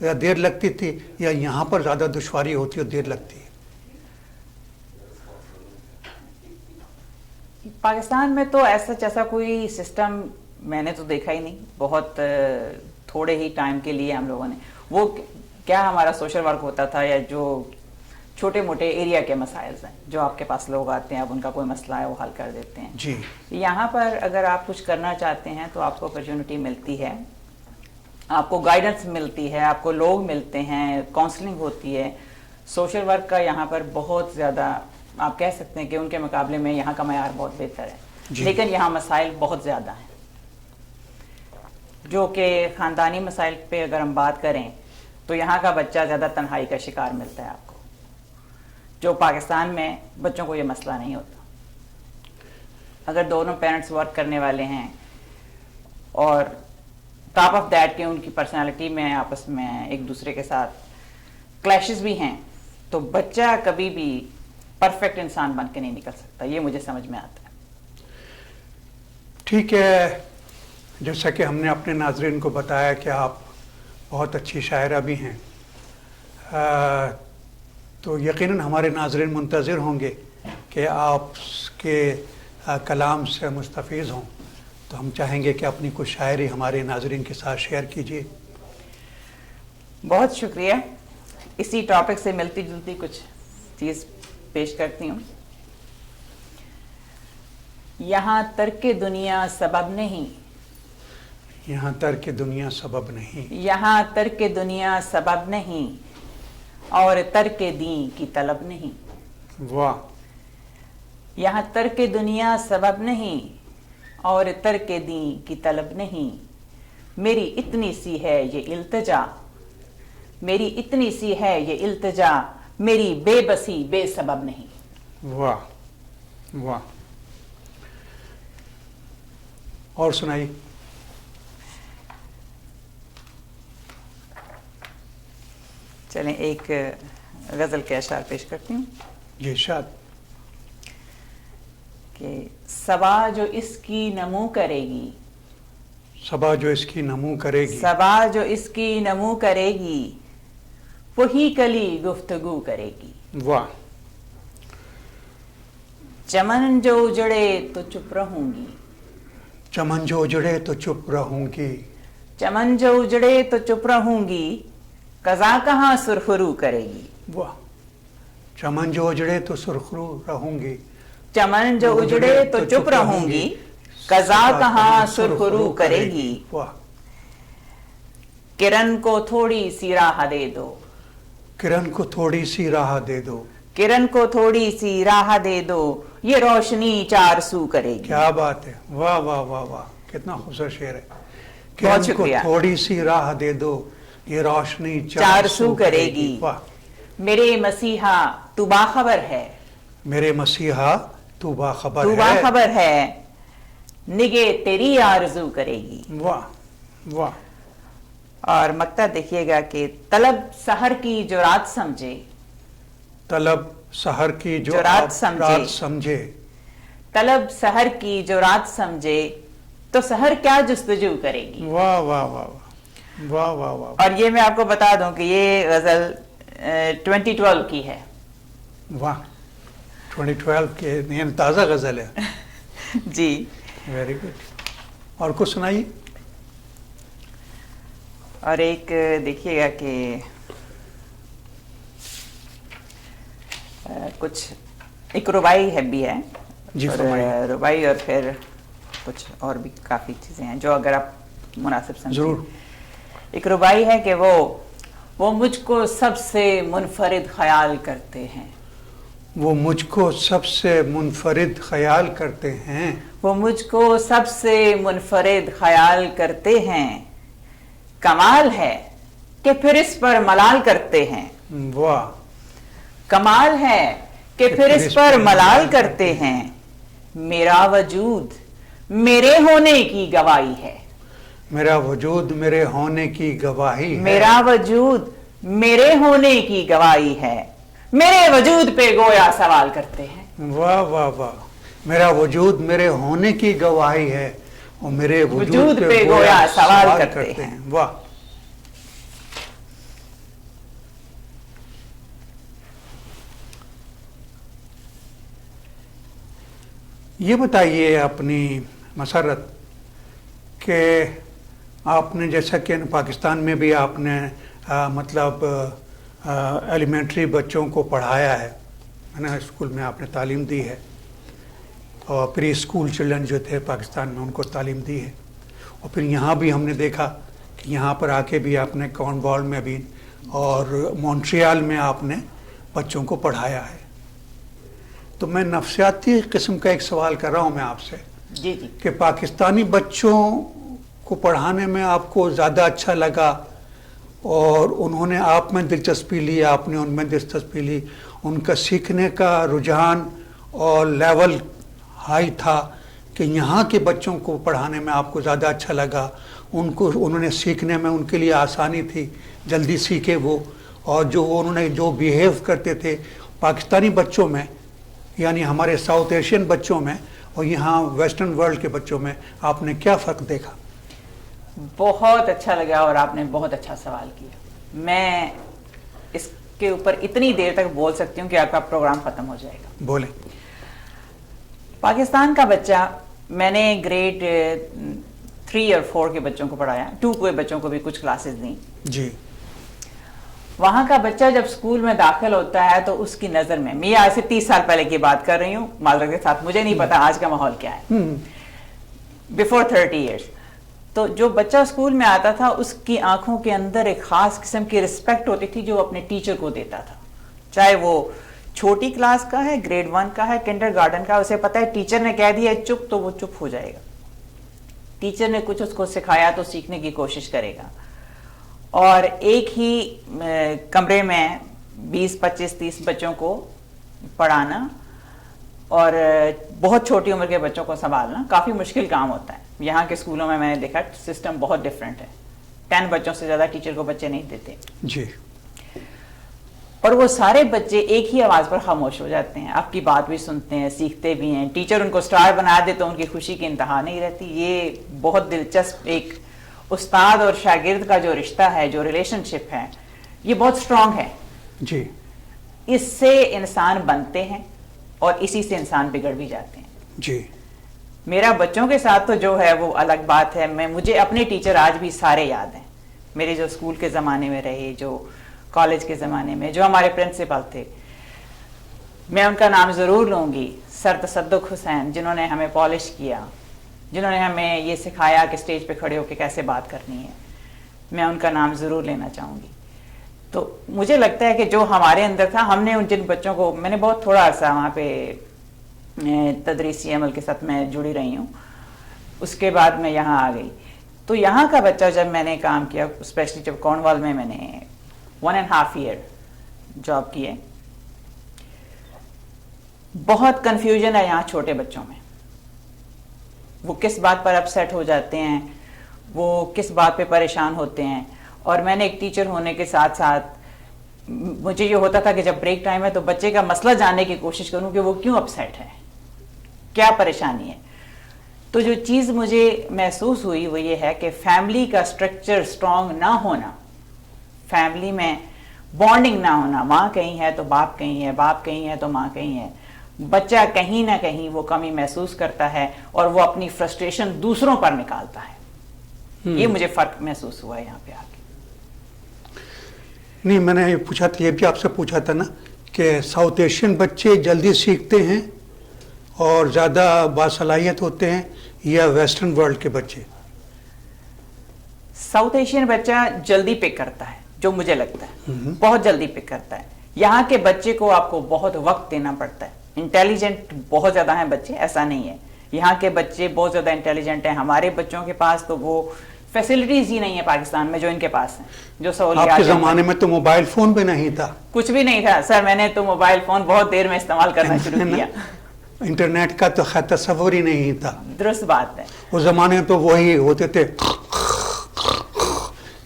یا دیر لگتی تھی یا یہاں پر زیادہ دشواری ہوتی اور دیر لگتی ہے؟ پاکستان میں تو ایسا کوئی سسٹم میں نے تو دیکھا ہی نہیں. بہت تھوڑے ہی ٹائم کے لیے ہم لوگوں نے وہ کیا ہمارا سوشل ورک ہوتا تھا یا جو چھوٹے موٹے ایریا کے مسائل ہیں جو آپ کے پاس لوگ آتے ہیں اب ان کا کوئی مسئلہ ہے وہ حل کر دیتے ہیں. جی. یہاں پر اگر آپ کچھ کرنا چاہتے ہیں تو آپ کو اپرچونٹی ملتی ہے, آپ کو گائیڈنس ملتی ہے, آپ کو لوگ ملتے ہیں, کاؤنسلنگ ہوتی ہے. سوشل ورک کا یہاں پر بہت زیادہ آپ کہہ سکتے ہیں کہ ان کے مقابلے میں یہاں کا معیار بہت بہتر ہے. جی. لیکن یہاں مسائل بہت زیادہ ہیں جو کہ خاندانی مسائل پہ اگر ہم بات کریں تو یہاں کا بچہ زیادہ تنہائی کا شکار ملتا ہے آپ کو, جو پاکستان میں بچوں کو یہ مسئلہ نہیں ہوتا. اگر دونوں پیرنٹس ورک کرنے والے ہیں اور ٹاپ آف دیٹ کہ ان کی پرسنالٹی میں آپس میں ایک دوسرے کے ساتھ کلیشز بھی ہیں تو بچہ کبھی بھی پرفیکٹ انسان بن کے نہیں نکل سکتا. یہ مجھے سمجھ میں آتا ہے. ٹھیک ہے, جیسا کہ ہم نے اپنے ناظرین کو بتایا کہ آپ بہت اچھی شاعرہ بھی ہیں, تو یقیناً ہمارے ناظرین منتظر ہوں گے کہ آپ کے کلام سے مستفیض ہوں, تو ہم چاہیں گے کہ اپنی کچھ شاعری ہمارے ناظرین کے ساتھ شیئر کیجیے. بہت شکریہ. اسی ٹاپک سے ملتی جلتی کچھ چیز پیش کرتی ہوں. یہاں ترک دنیا سبب نہیں, یہاں ترک دنیا سبب نہیں, یہاں ترک دنیا سبب نہیں اور ترک دین کی طلب نہیں. واہ. یہاں ترک دنیا سبب نہیں اور ترک دین کی طلب نہیں. میری اتنی سی ہے یہ التجا, میری اتنی سی ہے یہ التجا, میری بے بسی بے سبب نہیں. واہ واہ. اور سنائی. چلیں ایک غزل کے اشعار پیش کرتی ہوں. جی ارشاد. کہ صبا جو اس کی نمو کرے گی, صبا جو اس کی نمو کرے گی, صبا جو اس کی نمو کرے گی, وہی کلی گفتگو کرے گی. واہ. چمن جو اجڑے تو چپ رہوں گی, چمن جو اجڑے تو چپ رہوں گی, چمن جو اجڑے تو چپ رہوں گی, قضا کہاں سرخرو کرے گی. واہ. چمن جو اجڑے تو سرخرو رہوں گی, چمن جو اجڑے تو چپ رہوں گی, قضا کہاں سرخرو کرے گی. واہ. کرن کو تھوڑی سی راہ دے دو, کرن کو تھوڑی سی راہ دے دو, کرن کو تھوڑی سی راہ دے دو, یہ روشنی چار سو کرے گی. کیا بات ہے. واہ واہ واہ واہ, کتنا خوبصورت شعر ہے. بہت کرن کو شکریہ. تھوڑی سی راہ دے دو, یہ روشنی چار سو کرے گی. واہ. میرے مسیحا تو باخبر ہے, میرے مسیحا تو باخبر تو ہے. باخبر ہے, نگے تیری آرزو کرے گی. واہ واہ. اور مقطع دیکھیے گا کہ طلب سحر کی جو رات سمجھے, طلب سحر کی جو رات آپ سمجھے, رات سمجھے, طلب سحر کی جو رات سمجھے, تو سحر کیا جستجو کرے گی. واہ واہ واہ واہ واہ واہ. اور یہ میں آپ کو بتا دوں کہ یہ غزل 2012 کی ہے. واہ. 2012 کے یعنی تازہ غزل ہے. جی. Very good. اور کچھ سنائیے. اور ایک دیکھیے گا کہ کچھ ایک ربائی ہے بھی ہے. جی اور فرمائیے. ربائی اور پھر کچھ اور بھی کافی چیزیں ہیں جو اگر آپ مناسب سمجھیں. ضرور. ایک ربائی ہے کہ وہ مجھ کو سب سے منفرد خیال کرتے ہیں, وہ مجھ کو سب سے منفرد خیال کرتے ہیں, وہ مجھ کو سب سے منفرد خیال کرتے ہیں, کمال ہے کہ پھر اس پر ملال کرتے ہیں. واہ. کمال ہے کہ پھر اس پر ملال کرتے ہیں, میرا وجود میرے ہونے کی گواہی ہے. میرا وجود میرے ہونے کی گواہی ہے. میرا وجود میرے ہونے کی گواہی ہے, میرے وجود پہ گویا سوال کرتے ہیں. واہ واہ واہ. میرا وجود میرے ہونے کی گواہی ہے اور میرے وجود پہ گویا سوال کرتے ہیں. واہ. یہ بتائیے اپنی مسرت کہ آپ نے جیسا کہ پاکستان میں بھی آپ نے مطلب ایلیمنٹری بچوں کو پڑھایا ہے نا، اسکول میں آپ نے تعلیم دی ہے، اور پری اسکول چلڈرن جو تھے پاکستان میں ان کو تعلیم دی ہے، اور پھر یہاں بھی ہم نے دیکھا کہ یہاں پر آ کے بھی آپ نے کارنوال میں بھی اور مونٹریال میں آپ نے بچوں کو پڑھایا ہے. تو میں نفسیاتی قسم کا ایک سوال کر رہا ہوں میں آپ سے جی جی کہ پاکستانی بچوں کو پڑھانے میں آپ کو زیادہ اچھا لگا اور انہوں نے آپ میں دلچسپی لی، آپ نے ان میں دلچسپی لی، ان کا سیکھنے کا رجحان اور لیول ہائی تھا کہ یہاں کے بچوں کو پڑھانے میں آپ کو زیادہ اچھا لگا، انہوں نے سیکھنے میں ان کے لیے آسانی تھی، جلدی سیکھے وہ، اور جو انہوں نے جو بیہیو کرتے تھے پاکستانی بچوں میں یعنی ہمارے ساؤتھ ایشین بچوں میں اور یہاں ویسٹرن ورلڈ کے بچوں میں آپ نے کیا فرق دیکھا؟ بہت اچھا لگا اور آپ نے بہت اچھا سوال کیا. میں اس کے اوپر اتنی دیر تک بول سکتی ہوں کہ آپ کا پروگرام ختم ہو جائے گا. بولیں. پاکستان کا بچہ، میں نے گریڈ 3 اور 4 کے بچوں کو پڑھایا، 2 کے بچوں کو بھی کچھ کلاسز دیں. جی. وہاں کا بچہ جب اسکول میں داخل ہوتا ہے تو اس کی نظر میں آج سے 30 سال پہلے کی بات کر رہی ہوں معذرت کے ساتھ، مجھے نہیں پتا آج کا ماحول کیا ہے، بیفور 30 ایئرس، تو جو بچہ اسکول میں آتا تھا اس کی آنکھوں کے اندر ایک خاص قسم کی رسپیکٹ ہوتی تھی جو اپنے ٹیچر کو دیتا تھا، چاہے وہ چھوٹی کلاس کا ہے، گریڈ 1 کا ہے، کنڈر گارڈن کا، اسے پتا ہے ٹیچر نے کہہ دیا چپ تو وہ چپ ہو جائے گا، ٹیچر نے کچھ اس کو سکھایا تو سیکھنے کی کوشش کرے گا. اور ایک ہی کمرے میں 20 25 30 بچوں کو پڑھانا اور بہت چھوٹی عمر کے بچوں کو سنبھالنا کافی مشکل کام ہوتا ہے. یہاں کے اسکولوں میں نے دیکھا سسٹم بہت ڈیفرنٹ ہے، 10 بچوں سے زیادہ ٹیچر کو بچے نہیں دیتے. جی. اور وہ سارے بچے ایک ہی آواز پر خاموش ہو جاتے ہیں، آپ کی بات بھی سنتے ہیں، سیکھتے بھی ہیں، ٹیچر ان کو سٹار بنا دے تو ان کی خوشی کی انتہا نہیں رہتی. یہ بہت دلچسپ ایک استاد اور شاگرد کا جو رشتہ ہے، جو ریلیشن شپ ہے، یہ بہت اسٹرانگ ہے. جی. اس سے انسان بنتے ہیں اور اسی سے انسان بگڑ بھی جاتے ہیں. جی. میرا بچوں کے ساتھ تو جو ہے وہ الگ بات ہے. مجھے اپنے ٹیچر آج بھی سارے یاد ہیں، میرے جو اسکول کے زمانے میں رہے، جو کالج کے زمانے میں، جو ہمارے پرنسپل تھے. میں ان کا نام ضرور لوں گی، سر تصدق حسین، جنہوں نے ہمیں پالش کیا، جنہوں نے ہمیں یہ سکھایا کہ اسٹیج پہ کھڑے ہو کے کیسے بات کرنی ہے. میں ان کا نام ضرور لینا چاہوں گی. تو مجھے لگتا ہے کہ جو ہمارے اندر تھا، ہم نے ان جن بچوں کو، میں نے بہت تھوڑا عرصہ وہاں پہ تدریسی عمل کے ساتھ میں جڑی رہی ہوں، اس کے بعد میں یہاں آ گئی. تو یہاں کا بچہ جب میں نے کام کیا، اسپیشلی جب کارنوال میں نے 1.5 ایئر جاب کی ہے، بہت کنفیوژن ہے یہاں چھوٹے بچوں میں. وہ کس بات پر اپسیٹ ہو جاتے ہیں، وہ کس بات پہ پریشان ہوتے ہیں. اور میں نے ایک ٹیچر ہونے کے ساتھ ساتھ مجھے یہ ہوتا تھا کہ جب بریک ٹائم ہے تو بچے کا مسئلہ جاننے کی کوشش کروں کہ وہ کیوں اپسیٹ ہے، کیا پریشانی ہے. تو جو چیز مجھے محسوس ہوئی وہ یہ ہے کہ فیملی کا سٹرکچر سٹرونگ نہ ہونا، فیملی میں بانڈنگ نہ ہونا، ماں کہیں ہے تو باپ کہیں ہے، باپ کہیں ہے تو ماں کہیں ہے، بچہ کہیں نہ کہیں وہ کمی محسوس کرتا ہے اور وہ اپنی فرسٹریشن دوسروں پر نکالتا ہے. یہ مجھے فرق محسوس ہوا ہے یہاں پہ آ کے. نہیں، میں نے یہ پوچھا تھا، یہ بھی آپ سے پوچھا تھا نا کہ ساؤتھ ایشین بچے جلدی سیکھتے ہیں اور زیادہ باصلاحیت ہوتے ہیں یا ویسٹرن ورلڈ کے بچے؟ ساؤتھ ایشین بچہ جلدی پک کرتا ہے، جو مجھے لگتا ہے بہت جلدی پک کرتا ہے. یہاں کے بچے کو آپ کو بہت وقت دینا پڑتا ہے. انٹیلیجنٹ بہت زیادہ ہیں بچے، ایسا نہیں ہے. یہاں کے بچے بہت زیادہ انٹیلیجنٹ ہیں. ہمارے بچوں کے پاس تو وہ فیسلٹیز ہی نہیں ہے پاکستان میں جو ان کے پاس ہیں، جو سہولیات. آپ کے زمانے میں تو موبائل فون بھی نہیں تھا، کچھ بھی نہیں تھا سر. میں نے تو موبائل فون بہت دیر میں استعمال کرنا شروع کیا. انٹرنیٹ کا تو خیر تصور ہی نہیں تھا. درست بات ہے. اس زمانے میں تو وہی ہوتے تھے،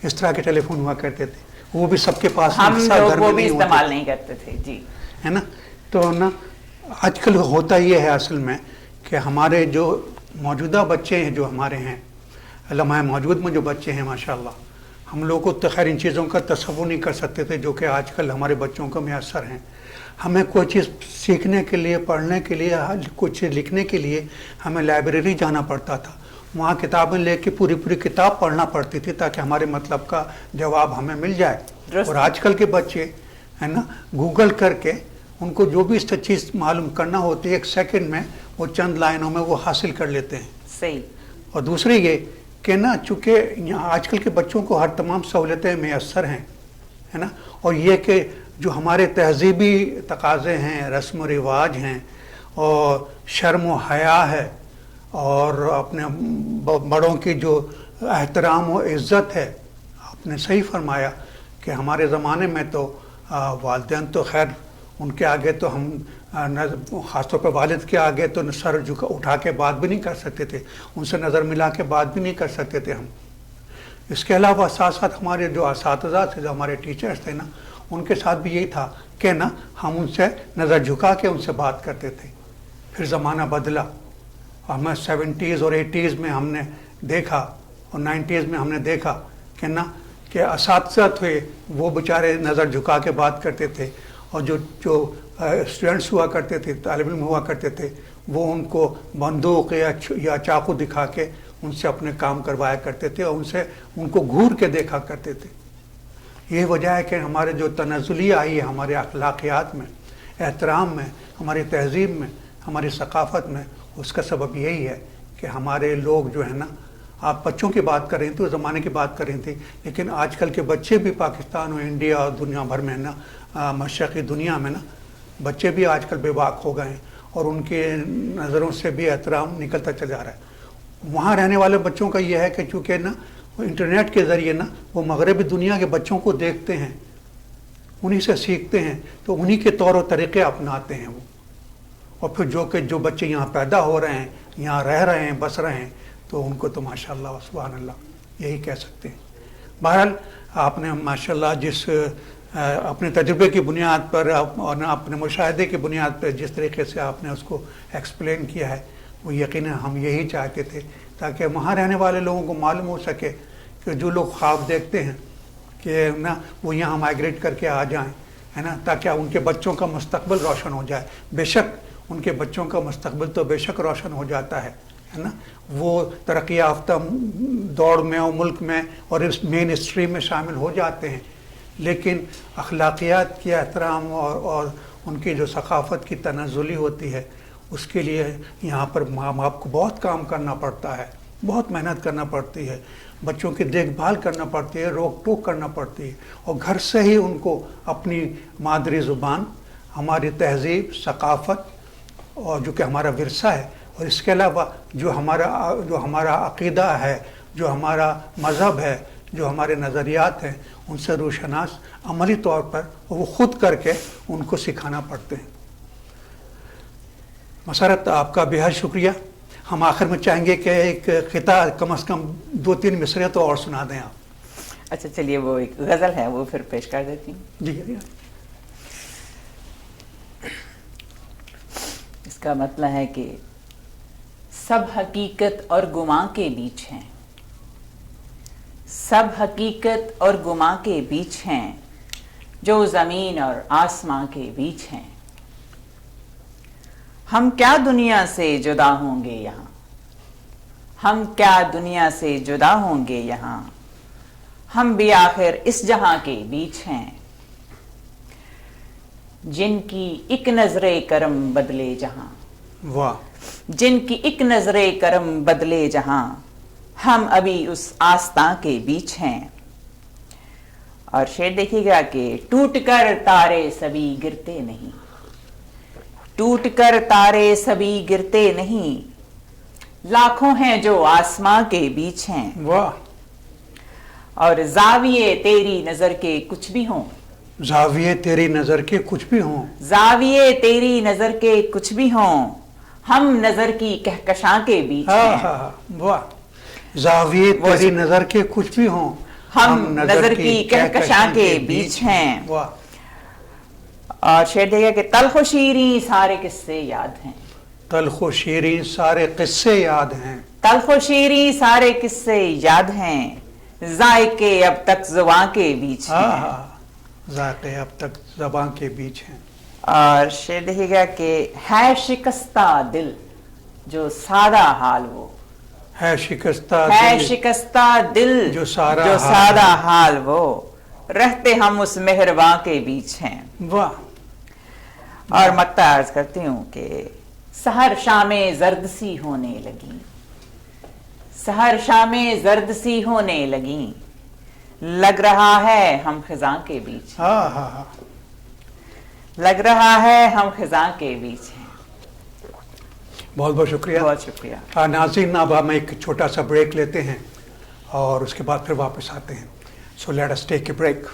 اس طرح کے ٹیلی فون ہوا کرتے تھے، وہ بھی سب کے پاس، ہم لوگ وہ بھی استعمال نہیں کرتے تھے. جی ہے نا. تو نا آج کل ہوتا یہ ہے اصل میں کہ ہمارے جو موجودہ بچے ہیں، جو ہمارے ہیں لمحہ موجود میں جو بچے ہیں ماشاءاللہ، ہم لوگ کو تو خیر ان چیزوں کا تصور نہیں کر سکتے تھے جو کہ آج کل ہمارے بچوں کو میسر ہیں. ہمیں کوئی چیز سیکھنے کے لیے، پڑھنے کے لیے، کچھ لکھنے کے لیے ہمیں لائبریری جانا پڑتا تھا، وہاں کتابیں لے کے پوری پوری کتاب پڑھنا پڑتی تھی تاکہ ہمارے مطلب کا جواب ہمیں مل جائے. درست. اور آج کل کے بچے ہے نا گوگل کر کے ان کو جو بھی اس چیز معلوم کرنا ہوتی ہے 1 سیکنڈ میں وہ چند لائنوں میں وہ حاصل کر لیتے ہیں. صحیح. اور دوسری یہ کہ نا چونکہ یہاں آج کل کے بچوں کو ہر تمام سہولتیں میسر ہیں ہے نا، اور یہ کہ جو ہمارے تہذیبی تقاضے ہیں، رسم و رواج ہیں، اور شرم و حیا ہے، اور اپنے بڑوں کی جو احترام و عزت ہے. آپ نے صحیح فرمایا کہ ہمارے زمانے میں تو والدین تو خیر ان کے آگے تو ہم خاص طور پہ والد کے آگے تو سر اٹھا کے بات بھی نہیں کر سکتے تھے، ان سے نظر ملا کے بات بھی نہیں کر سکتے تھے ہم. اس کے علاوہ ساتھ ساتھ ہمارے جو اساتذہ تھے، جو ہمارے ٹیچرز تھے نا، ان کے ساتھ بھی یہی تھا کہ نا ہم ان سے نظر جھکا کے ان سے بات کرتے تھے. پھر زمانہ بدلا، ہمیں 70s اور 80s میں ہم نے دیکھا اور 90s میں ہم نے دیکھا کہ نا کہ اساتذہ تھے وہ بیچارے نظر جھکا کے بات کرتے تھے، اور جو اسٹوڈنٹس ہوا کرتے تھے، طالب علم ہوا کرتے تھے، وہ ان کو بندوق یا چاقو دکھا کے ان سے اپنے کام کروایا کرتے تھے، اور ان کو گھور کے دیکھا کرتے تھے. یہ وجہ ہے کہ ہمارے جو تنزلی آئی ہے ہمارے اخلاقیات میں، احترام میں، ہماری تہذیب میں، ہماری ثقافت میں، اس کا سبب یہی ہے کہ ہمارے لوگ جو ہے نا، آپ بچوں کی بات کر رہی تھی، اس زمانے کی بات کر رہی تھی، لیکن آج کل کے بچے بھی پاکستان اور انڈیا اور دنیا بھر میں نا، مشرقی دنیا میں نا، بچے بھی آج کل بے باک ہو گئے ہیں، اور ان کے نظروں سے بھی احترام نکلتا چلا جا رہا ہے. وہاں رہنے والے بچوں کا یہ ہے کہ چونکہ نا انٹرنیٹ کے ذریعے نا وہ مغربی دنیا کے بچوں کو دیکھتے ہیں، انہی سے سیکھتے ہیں، تو انہی کے طور و طریقے اپناتے ہیں وہ. اور پھر جو بچے یہاں پیدا ہو رہے ہیں، یہاں رہ رہے ہیں، بس رہے ہیں، تو ان کو تو ماشاءاللہ سبحان اللہ یہی کہہ سکتے ہیں. بہرحال آپ نے ماشاءاللہ جس اپنے تجربے کی بنیاد پر اور اپنے مشاہدے کی بنیاد پر جس طریقے سے آپ نے اس کو ایکسپلین کیا ہے، وہ یقیناً ہم یہی چاہتے تھے تاکہ وہاں رہنے والے لوگوں کو معلوم ہو سکے کہ جو لوگ خواب دیکھتے ہیں کہ نا وہ یہاں مائیگریٹ کر کے آ جائیں ہے نا، تاکہ ان کے بچوں کا مستقبل روشن ہو جائے. بے شک ان کے بچوں کا مستقبل تو بے شک روشن ہو جاتا ہے نا، وہ ترقی یافتہ دوڑ میں اور ملک میں اور اس مین اسٹریم میں شامل ہو جاتے ہیں، لیکن اخلاقیات کی احترام اور ان کی جو ثقافت کی تنزلی ہوتی ہے، اس کے لیے یہاں پر ماں باپ کو بہت کام کرنا پڑتا ہے، بہت محنت کرنا پڑتی ہے، بچوں کی دیکھ بھال کرنا پڑتی ہے، روک ٹوک کرنا پڑتی ہے، اور گھر سے ہی ان کو اپنی مادری زبان، ہماری تہذیب، ثقافت اور جو کہ ہمارا ورثہ ہے، اور اس کے علاوہ جو ہمارا عقیدہ ہے، جو ہمارا مذہب ہے، جو ہمارے نظریات ہیں، ان سے روشناس عملی طور پر وہ خود کر کے ان کو سکھانا پڑتے ہیں. مسرت آپ کا بے حد شکریہ. ہم آخر میں چاہیں گے کہ ایک خطہ کم از کم 2-3 مصرعیں تو اور سنا دیں آپ. اچھا چلیے، وہ ایک غزل ہے وہ پھر پیش کر دیتی ہوں. جی. اس کا مطلب ہے کہ سب حقیقت اور گماں کے بیچ ہیں، سب حقیقت اور گماں کے بیچ ہیں، جو زمین اور آسماں کے بیچ ہیں. ہم کیا دنیا سے جدا ہوں گے یہاں، ہم کیا دنیا سے جدا ہوں گے یہاں، ہم بھی آخر اس جہاں کے بیچ ہیں. جن کی ایک نظر کرم بدلے جہاں، واہ، جن کی ایک نظر کرم بدلے جہاں، ہم ابھی اس آستاں کے بیچ ہیں. اور شعر دیکھیے گا کہ ٹوٹ کر تارے سبھی گرتے نہیں، ٹوٹ کر تارے سبھی گرتے نہیں، لاکھوں ہیں جو آسماں کے بیچ ہیں. واہ. اور زاویے تیری نظر کے کچھ بھی ہوں، زاویے تیری نظر کے کچھ بھی ہوں، زاویے تیری نظر کے کچھ بھی ہوں، ہم نظر کی کہکشاں کے بیچ ہیں. واہ. زاویے تیری نظر کے کچھ بھی ہوں، ہم نظر کی کہکشاں کے بیچ ہیں. واہ. اور شعر دیکھا کہ تلخ و شیریں سارے قصے یاد ہیں، تلخ و شیریں سارے قصے یاد ہیں، تلخ و شیریں سارے قصے یاد ہیں، ذائقے اب تک زباں کے بیچ ہیں. ذائقے اب تک زباں کے بیچ ہیں. اور شعر دیکھیے گا کہ ہے شکستہ دل جو سادہ حال وہ، ہے شکستہ ہے دل شکستہ دل جو سارا جو حال سادہ حال وہ، رہتے ہم اس مہرباں کے بیچ ہیں۔ واہ، اور مقطع عرض کرتی ہوں کہ سحر شامیں زرد سی ہونے لگی، سحر شامیں زرد سی ہونے لگی، لگ رہا ہے ہم خزاں کے بیچ ہیں، ہاں ہاں ہاں، لگ رہا ہے ہم خزاں کے بیچ ہیں۔ بہت بہت شکریہ۔ بہت شکریہ۔ ناظرین، اب ہم ایک چھوٹا سا بریک لیتے ہیں اور اس کے بعد پھر واپس آتے ہیں۔ So let us take a break.